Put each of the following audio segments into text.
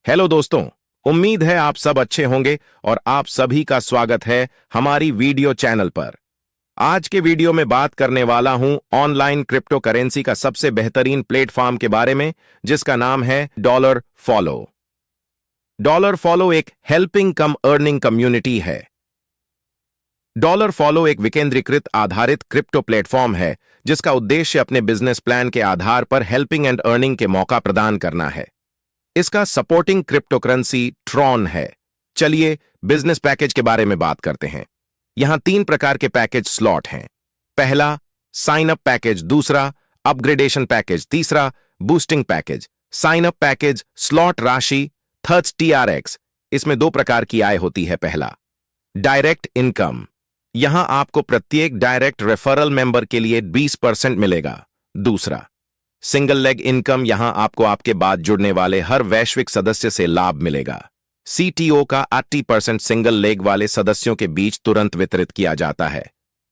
Hello दोस्तों। उम्मीद है आप सब अच्छे होंगे और आप सभी का स्वागत है हमारी वीडियो चैनल पर। आज के वीडियो में बात करने वाला हूं ऑनलाइन क्रिप्टो करेंसी का सबसे बेहतरीन प्लेटफॉर्म के बारे में, जिसका नाम है डॉलर फॉलो। डॉलर फॉलो एक हेल्पिंग कम अर्निंग कम्युनिटी है। डॉलर फॉलो एक विकेंद्रीकृत आधारित क्रिप्टो प्लेटफॉर्म है जिसका उद्देश्य अपने बिजनेस प्लान के आधार पर हेल्पिंग एंड अर्निंग के मौका प्रदान करना है। इसका सपोर्टिंग क्रिप्टो करेंसी ट्रॉन है। चलिए बिजनेस पैकेज के बारे में बात करते हैं। यहां 3 प्रकार के पैकेज स्लॉट हैं। पहला साइन अप पैकेज, दूसरा अपग्रेडेशन पैकेज, तीसरा boosting package. Sign up package slot राशि थर्ड्स TRX। इसमें 2 प्रकार की आय होती है। पहला डायरेक्ट इनकम, यहां आपको प्रत्येक डायरेक्ट रेफरल मेंबर के लिए 20% मिलेगा। दूसरा सिंगल लेग इनकम, यहां आपको आपके बाद जुड़ने वाले हर वैश्विक सदस्य से लाभ मिलेगा। CTO का 80% सिंगल लेग वाले सदस्यों के बीच तुरंत वितरित किया जाता है।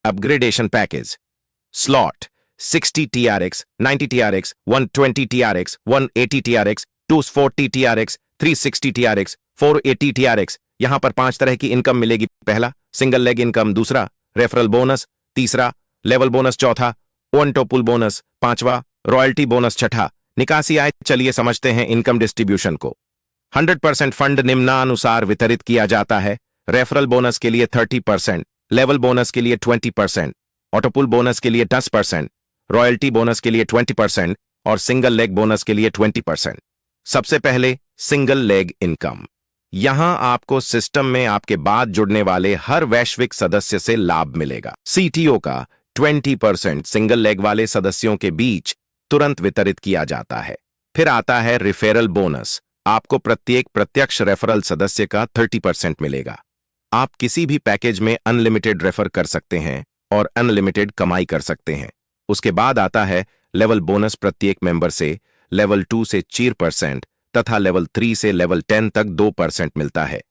Upgradation package slot 60 TRX, 90 TRX, 120 TRX, 180 TRX, 240 TRX, 360 TRX, 480 TRX। यहां पर 5 तरह की इनकम मिलेगी। पहला सिंगल लेग इनकम, दूसरा रेफरल बोनस, तीसरा लेवल बोनस, चौथा ओन टॉप पुल बोनस, पांचवा रॉयल्टी बोनस, छठा निकासी आय। चलिए समझते हैं इनकम डिस्ट्रीब्यूशन को। 100% फंड निम्नानुसार वितरित किया जाता है। रेफरल बोनस के लिए 30%, लेवल बोनस के लिए 20%, ऑटोपुल बोनस के लिए 10%, रॉयल्टी बोनस के लिए 20% और सिंगल लेग बोनस के लिए 20%। सबसे पहले सिंगल लेग इनकम। यहां आपको सिस्टम में आपके बाद जुड़ने वाले हर वैश्विक सदस्य से लाभ मिलेगा। CTO का 20% सिंगल लेग वाले सदस्यों के बीच तुरंत वितरित किया जाता है। फिर आता है रिफेरल बोनस। आपको प्रत्येक प्रत्यक्ष रेफरल सदस्य का 30% मिलेगा। आप किसी भी पैकेज में अनलिमिटेड रेफर कर सकते हैं और अनलिमिटेड कमाई कर सकते हैं। उसके बाद आता है लेवल बोनस। प्रत्येक मेंबर से लेवल 2 से 4% तथा लेवल 3 से लेवल 10 तक 2% मिलता है।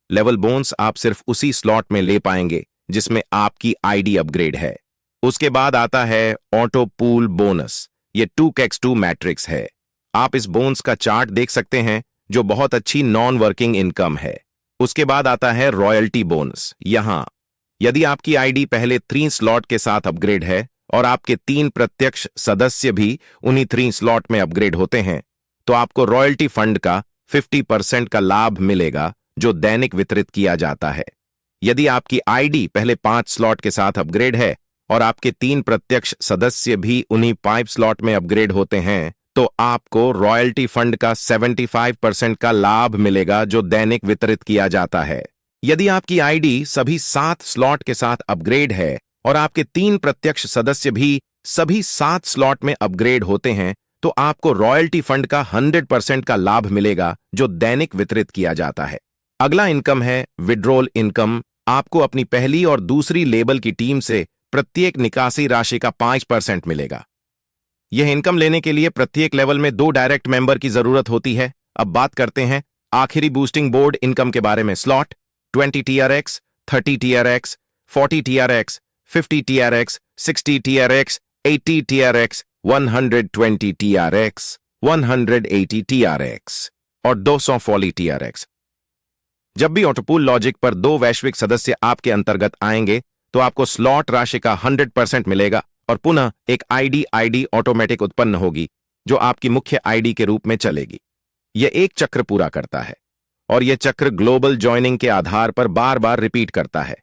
लेवल बोनस आप सिर्फ उसी स्लॉट में ले पाएंगे जिसमें आपकी ID अपग्रेड है। उसके बाद आता है ऑटो पूल बोनस। ये 2x2 मैट्रिक्स है। आप इस बोनस का चार्ट देख सकते हैं जो बहुत अच्छी नॉन वर्किंग इनकम है। उसके बाद आता है रॉयल्टी बोनस। यहां यदि आपकी ID पहले 3 स्लॉट के साथ अपग्रेड है और आपके 3 प्रत्यक्ष सदस्य भी उन्हीं 3 स्लॉट में अपग्रेड होते हैं तो आपको रॉयल्टी फंड का 50% का लाभ मिलेगा जो दैनिक वितरित किया जाता है। यदि आपकी ID पहले 5 स्लॉट के साथ अपग्रेड है और आपके 3 प्रत्यक्ष सदस्य भी उन्हीं 5 स्लॉट में अपग्रेड होते हैं तो आपको रॉयल्टी फंड का 75% का लाभ मिलेगा जो दैनिक वितरित किया जाता है। यदि आपकी ID सभी 7 स्लॉट के साथ अपग्रेड है और आपके 3 प्रत्यक्ष सदस्य भी सभी 7 स्लॉट में अपग्रेड होते हैं तो आपको रॉयल्टी फंड का 100% का लाभ मिलेगा जो दैनिक वितरित किया जाता है। अगला इनकम है विड्रॉल इनकम। आपको अपनी पहली और दूसरी लेबल की टीम से प्रत्येक निकासी राशि का 5% मिलेगा। यह इनकम लेने के लिए प्रत्येक लेवल में 2 डायरेक्ट मेंबर की जरूरत होती है। अब बात करते हैं आखिरी बूस्टिंग बोर्ड इनकम के बारे में। Slot 20 TRX, 30 TRX, 40 TRX, 50 TRX, 60 TRX, 80 TRX, 120 TRX, 180 TRX और 240 TRX। जब भी ऑटोपूल लॉजिक पर 2 वैश्विक सदस्य आपके अंतर्गत आएंगे तो आपको स्लॉट राशि का 100% मिलेगा और पुनः एक ID ऑटोमेटिक उत्पन्न होगी जो आपकी मुख्य ID के रूप में चलेगी। यह एक चक्र पूरा करता है और यह चक्र ग्लोबल ज्वाइनिंग के आधार पर बार बार रिपीट करता है।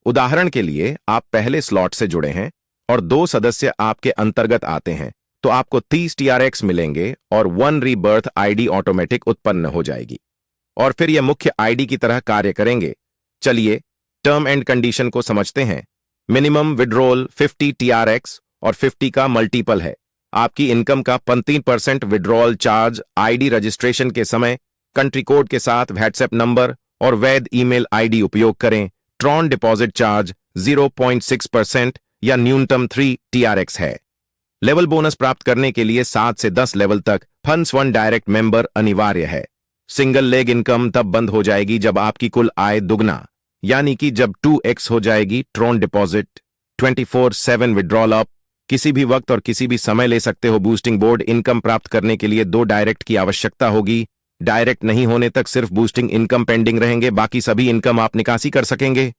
उदाहरण के लिए आप पहले स्लॉट से जुड़े हैं और 2 सदस्य आपके अंतर्गत आते हैं तो आपको 30 TRX मिलेंगे और 1 रीबर्थ ID ऑटोमेटिक उत्पन्न हो जाएगी और फिर यह मुख्य ID की तरह कार्य करेंगे। चलिए टर्म एंड कंडीशन को समझते हैं। मिनिमम विड्रॉल 50 TRX और 50 का मल्टीपल है। आपकी इनकम का 35% विड्रॉल चार्ज ID रजिस्ट्रेशन के समय कंट्री कोड के साथ व्हाट्सएप नंबर और वैध ईमेल ID उपयोग करें। ट्रॉन डिपॉजिट चार्ज 0.6% या न्यूनतम 3 TRX है। लेवल बोनस प्राप्त करने के लिए 7 से 10 लेवल तक फंड्स 1 डायरेक्ट मेंबर अनिवार्य है। सिंगल लेग इनकम तब बंद हो जाएगी जब आपकी कुल आय दुगना यानी कि जब 2x हो जाएगी। ट्रॉन डिपॉजिट 24/7 विड्रॉल अप किसी भी वक्त और किसी भी समय ले सकते हो। बूस्टिंग बोर्ड इनकम प्राप्त करने के लिए 2 डायरेक्ट की आवश्यकता होगी डायरेक्ट नहीं होने तक सिर्फ बूस्टिंग इनकम पेंडिंग रहेंगे, बाकी सभी इनकम आप निकासी कर सकेंगे।